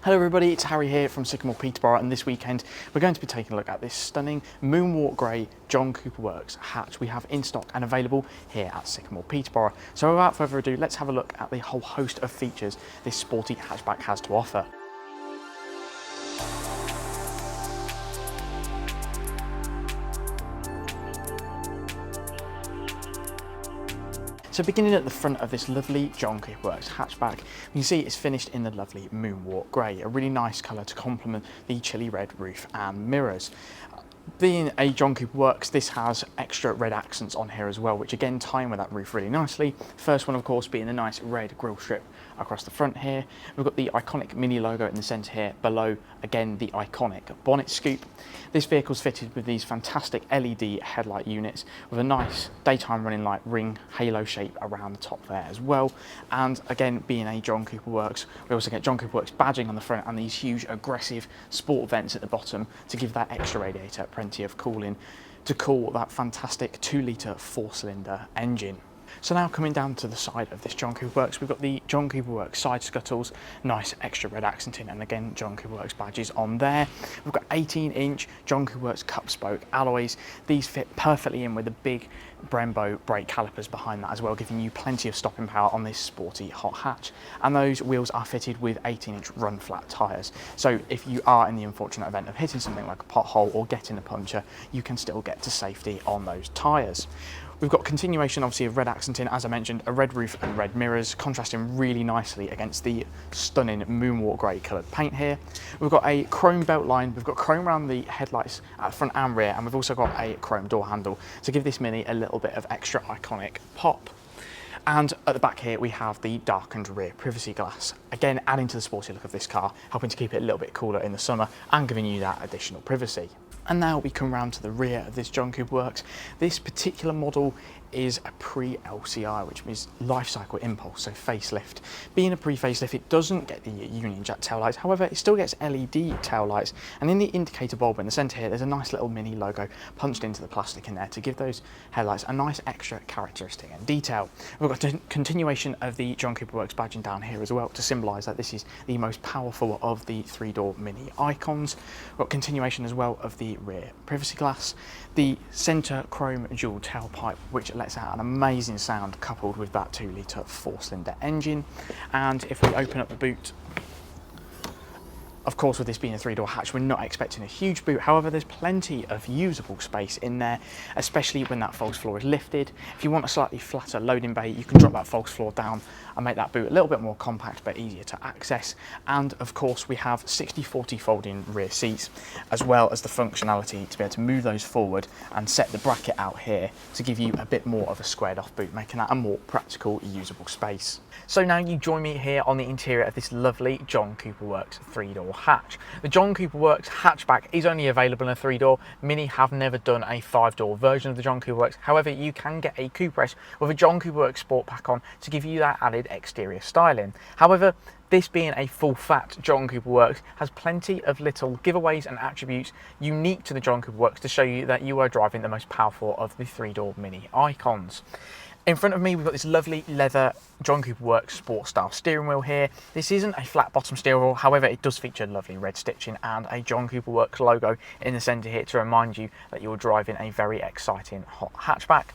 Hello everybody, it's Harry here from Sycamore Peterborough, and this weekend we're going to be taking a look at this stunning Moonwalk Grey John Cooper Works hatch we have in stock and available here at Sycamore Peterborough. So without further ado, let's have a look at the whole host of features this sporty hatchback has to offer. So beginning at the front of this lovely John Cooper Works hatchback, you can see it's finished in the lovely Moonwalk Grey, a really nice colour to complement the chilly red roof and mirrors. Being a John Cooper Works, this has extra red accents on here as well, which again tie in with that roof really nicely. First one, of course, being the nice red grille strip across the front here. We've got the iconic Mini logo in the centre here. Below, again, the iconic bonnet scoop. This vehicle's fitted with these fantastic LED headlight units with a nice daytime running light ring halo shape around the top there as well. And again, being a John Cooper Works, we also get John Cooper Works badging on the front and these huge aggressive sport vents at the bottom to give that extra radiator plenty of cooling to cool that fantastic 2-litre 4-cylinder engine. So now coming down to the side of this John Cooper Works, we've got the John Cooper Works side scuttles, nice extra red accenting, and again John Cooper Works badges on there. We've got 18-inch John Cooper Works cup spoke alloys. These fit perfectly in with the big Brembo brake calipers behind that as well, giving you plenty of stopping power on this sporty hot hatch. And those wheels are fitted with 18-inch run flat tyres. So if you are in the unfortunate event of hitting something like a pothole or getting a puncture, you can still get to safety on those tyres. We've got continuation obviously of red accenting, as I mentioned, a red roof and red mirrors, contrasting really nicely against the stunning Moonwalk Grey coloured paint here. We've got a chrome belt line, we've got chrome around the headlights at front and rear, and we've also got a chrome door handle to give this Mini a little bit of extra iconic pop. And at the back here we have the darkened rear privacy glass, again adding to the sporty look of this car, helping to keep it a little bit cooler in the summer and giving you that additional privacy. And now we come round to the rear of this John Cooper Works. This particular model is a pre-LCI, which means life cycle impulse, so facelift. Being a pre-facelift, it doesn't get the Union Jack taillights, however, it still gets LED taillights. And in the indicator bulb in the centre here, there's a nice little Mini logo punched into the plastic in there to give those headlights a nice extra characteristic and detail. We've got a continuation of the John Cooper Works badging down here as well to symbolise that this is the most powerful of the 3-door Mini icons. We've got continuation as well of the rear privacy glass, the centre chrome dual tailpipe, which lets out an amazing sound coupled with that 2-litre 4-cylinder engine. And if we open up the boot, of course, with this being a 3-door hatch, we're not expecting a huge boot. However, there's plenty of usable space in there, especially when that false floor is lifted. If you want a slightly flatter loading bay, you can drop that false floor down and make that boot a little bit more compact but easier to access. And of course, we have 60/40 folding rear seats, as well as the functionality to be able to move those forward and set the bracket out here to give you a bit more of a squared off boot, making that a more practical, usable space. So now you join me here on the interior of this lovely John Cooper Works 3-door hatch. The John Cooper Works hatchback is only available in a 3-door. Mini have never done a 5-door version of the John Cooper Works. However, you can get a Cooper S with a John Cooper Works Sport Pack on to give you that added exterior styling. However, this being a full-fat John Cooper Works has plenty of little giveaways and attributes unique to the John Cooper Works to show you that you are driving the most powerful of the 3-door Mini icons. In front of me, we've got this lovely leather John Cooper Works sport style steering wheel here. This isn't a flat bottom steering wheel, however, it does feature lovely red stitching and a John Cooper Works logo in the centre here to remind you that you're driving a very exciting hot hatchback.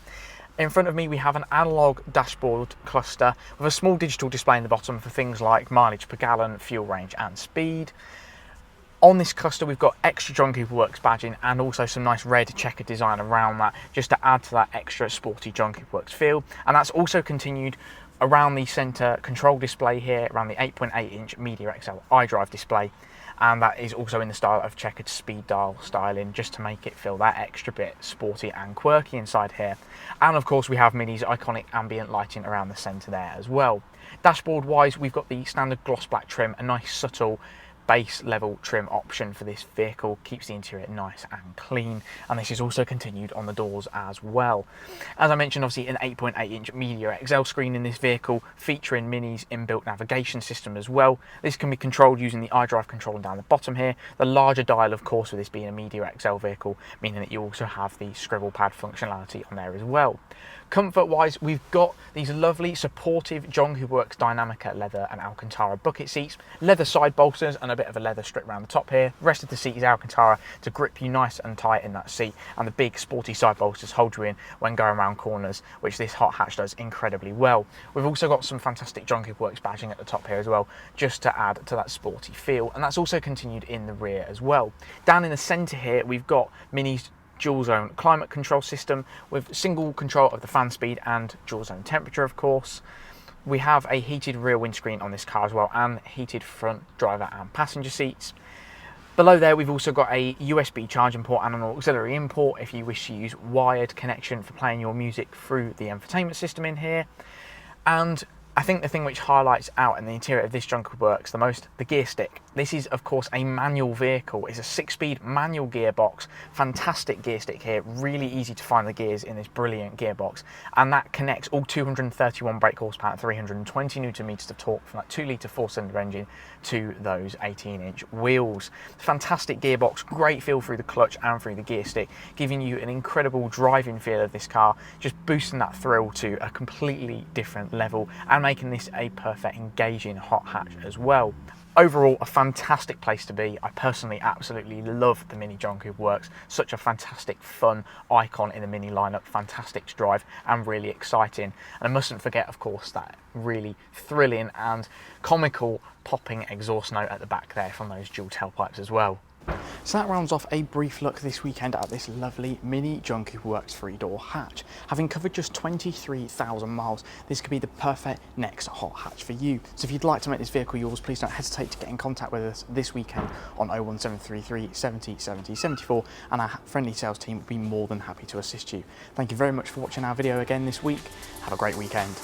In front of me, we have an analog dashboard cluster with a small digital display in the bottom for things like mileage per gallon, fuel range and speed. On this cluster, we've got extra John Cooper Works badging and also some nice red checkered design around that, just to add to that extra sporty John Cooper Works feel. And that's also continued around the centre control display here, around the 8.8-inch Media XL iDrive display. And that is also in the style of checkered speed dial styling, just to make it feel that extra bit sporty and quirky inside here. And of course, we have Mini's iconic ambient lighting around the centre there as well. Dashboard wise, we've got the standard gloss black trim, a nice subtle base level trim option for this vehicle, keeps the interior nice and clean, and this is also continued on the doors as well. As I mentioned, obviously an 8.8-inch Media XL screen in this vehicle, featuring Mini's inbuilt navigation system as well. This can be controlled using the iDrive controller down the bottom here. The larger dial, of course, with this being a Media XL vehicle, meaning that you also have the scribble pad functionality on there as well. Comfort wise, we've got these lovely supportive John Cooper Works Dynamica leather and Alcantara bucket seats, leather side bolsters and a bit of a leather strip around the top here. The rest of the seat is Alcantara to grip you nice and tight in that seat, and the big sporty side bolsters hold you in when going around corners, which this hot hatch does incredibly well. We've also got some fantastic John Cooper Works badging at the top here as well, just to add to that sporty feel, and that's also continued in the rear as well. Down in the centre here, we've got Mini's dual zone climate control system with single control of the fan speed and dual zone temperature, of course. We have a heated rear windscreen on this car as well, and heated front driver and passenger seats. Below there, we've also got a USB charging port and an auxiliary in port if you wish to use wired connection for playing your music through the infotainment system in here. And I think the thing which highlights out in the interior of this John Cooper Works the most, the gear stick. This is of course a manual vehicle. It's a 6-speed manual gearbox. Fantastic gear stick here, really easy to find the gears in this brilliant gearbox. And that connects all 231 brake horsepower and 320 Newton meters of torque from that 2-litre 4-cylinder engine to those 18-inch wheels. Fantastic gearbox, great feel through the clutch and through the gear stick, giving you an incredible driving feel of this car, just boosting that thrill to a completely different level and making this a perfect engaging hot hatch as well. Overall, a fantastic place to be. I personally absolutely love the Mini John Cooper Works. Such a fantastic, fun icon in the Mini lineup, fantastic to drive and really exciting. And I mustn't forget, of course, that really thrilling and comical popping exhaust note at the back there from those dual tailpipes as well. So that rounds off a brief look this weekend at this lovely Mini John Cooper Works 3-door hatch. Having covered just 23,000 miles, this could be the perfect next hot hatch for you. So if you'd like to make this vehicle yours, please don't hesitate to get in contact with us this weekend on 01733 70 70 74, and our friendly sales team will be more than happy to assist you. Thank you very much for watching our video again this week. Have a great weekend.